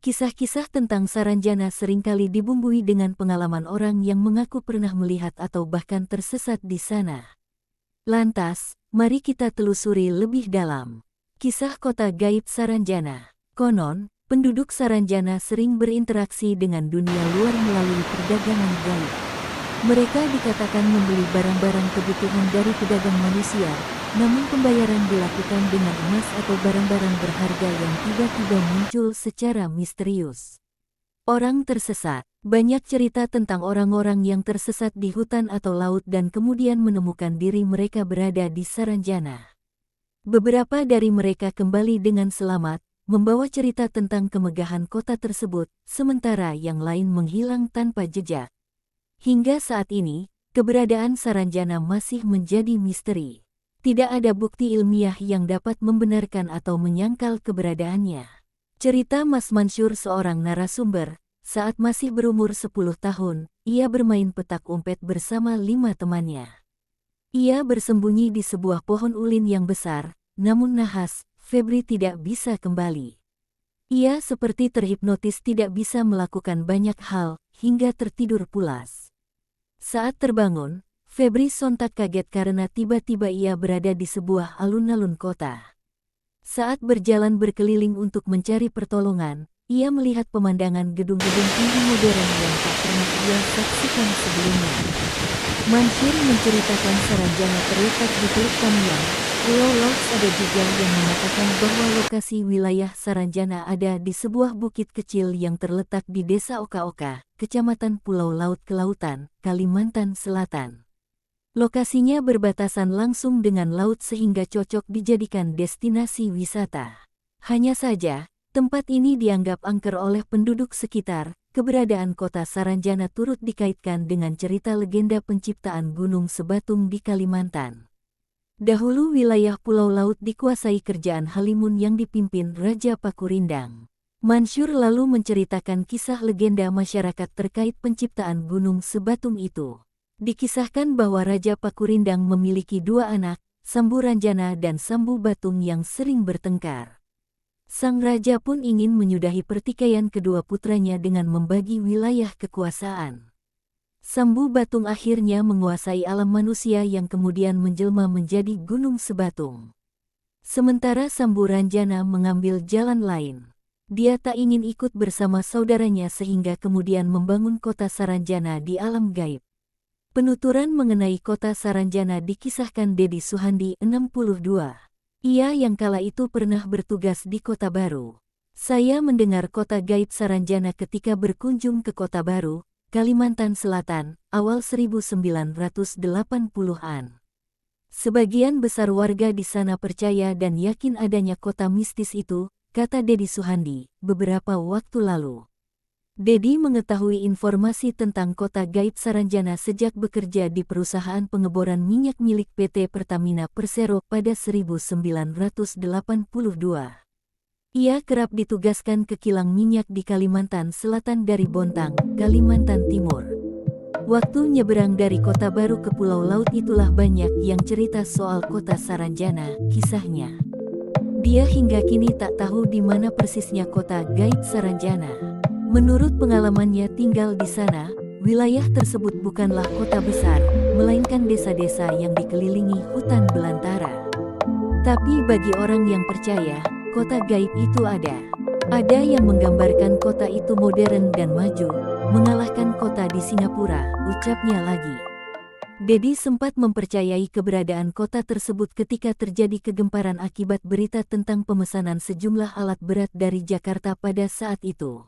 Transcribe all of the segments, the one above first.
Kisah-kisah tentang Saranjana seringkali dibumbui dengan pengalaman orang yang mengaku pernah melihat atau bahkan tersesat di sana. Lantas, mari kita telusuri lebih dalam. Kisah kota gaib Saranjana. Konon, penduduk Saranjana sering berinteraksi dengan dunia luar melalui perdagangan gaib. Mereka dikatakan membeli barang-barang kebutuhan dari pedagang manusia, namun pembayaran dilakukan dengan emas atau barang-barang berharga yang tiba-tiba muncul secara misterius. Orang tersesat. Banyak cerita tentang orang-orang yang tersesat di hutan atau laut dan kemudian menemukan diri mereka berada di Saranjana. Beberapa dari mereka kembali dengan selamat, membawa cerita tentang kemegahan kota tersebut, sementara yang lain menghilang tanpa jejak. Hingga saat ini, keberadaan Saranjana masih menjadi misteri. Tidak ada bukti ilmiah yang dapat membenarkan atau menyangkal keberadaannya. Cerita Mas Mansur, seorang narasumber, saat masih berumur 10 tahun, ia bermain petak umpet bersama 5 temannya. Ia bersembunyi di sebuah pohon ulin yang besar, namun nahas, Febri tidak bisa kembali. Ia seperti terhipnotis, tidak bisa melakukan banyak hal, hingga tertidur pulas. Saat terbangun, Febri sontak kaget karena tiba-tiba ia berada di sebuah alun-alun kota. Saat berjalan berkeliling untuk mencari pertolongan, ia melihat pemandangan gedung-gedung tinggi modern yang tak pernah ia saksikan sebelumnya. Mansur menceritakan Saranjana terletak di Teluk Tamiang, Pulau Laut. Ada juga yang mengatakan bahwa lokasi wilayah Saranjana ada di sebuah bukit kecil yang terletak di Desa Oka-Oka, Kecamatan Pulau Laut Kelautan, Kalimantan Selatan. Lokasinya berbatasan langsung dengan laut sehingga cocok dijadikan destinasi wisata. Hanya saja, tempat ini dianggap angker oleh penduduk sekitar. Keberadaan kota Saranjana turut dikaitkan dengan cerita legenda penciptaan Gunung Sebatung di Kalimantan. Dahulu wilayah Pulau Laut dikuasai kerajaan Halimun yang dipimpin Raja Pakurindang. Mansur lalu menceritakan kisah legenda masyarakat terkait penciptaan Gunung Sebatung itu. Dikisahkan bahwa Raja Pakurindang memiliki 2 anak, Sambu Ranjana dan Sambu Batung, yang sering bertengkar. Sang raja pun ingin menyudahi pertikaian kedua putranya dengan membagi wilayah kekuasaan. Sambu Batung akhirnya menguasai alam manusia yang kemudian menjelma menjadi Gunung Sebatung. Sementara Sambu Ranjana mengambil jalan lain. Dia tak ingin ikut bersama saudaranya sehingga kemudian membangun kota Saranjana di alam gaib. Penuturan mengenai kota Saranjana dikisahkan Dedi Suhandi, 62. Ia yang kala itu pernah bertugas di Kota Baru. Saya mendengar kota gaib Saranjana ketika berkunjung ke Kota Baru, Kalimantan Selatan, awal 1980-an. Sebagian besar warga di sana percaya dan yakin adanya kota mistis itu, kata Dedi Suhandi, beberapa waktu lalu. Dedi mengetahui informasi tentang kota gaib Saranjana sejak bekerja di perusahaan pengeboran minyak milik PT Pertamina Persero pada 1982. Ia kerap ditugaskan ke kilang minyak di Kalimantan Selatan dari Bontang, Kalimantan Timur. Waktu nyeberang dari Kota Baru ke Pulau Laut itulah banyak yang cerita soal kota Saranjana, kisahnya. Dia hingga kini tak tahu di mana persisnya kota gaib Saranjana. Menurut pengalamannya tinggal di sana, wilayah tersebut bukanlah kota besar, melainkan desa-desa yang dikelilingi hutan belantara. Tapi bagi orang yang percaya, kota gaib itu ada. Ada yang menggambarkan kota itu modern dan maju, mengalahkan kota di Singapura, ucapnya lagi. Dedi sempat mempercayai keberadaan kota tersebut ketika terjadi kegemparan akibat berita tentang pemesanan sejumlah alat berat dari Jakarta pada saat itu.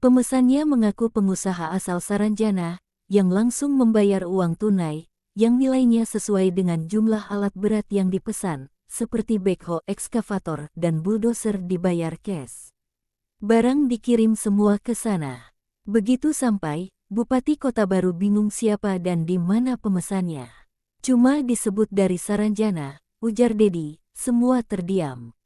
Pemesannya mengaku pengusaha asal Saranjana, yang langsung membayar uang tunai, yang nilainya sesuai dengan jumlah alat berat yang dipesan, seperti backhoe, ekskavator, dan bulldozer dibayar cash. Barang dikirim semua ke sana. Begitu sampai, Bupati Kota Baru bingung siapa dan di mana pemesannya. Cuma disebut dari Saranjana, ujar Dedi, semua terdiam.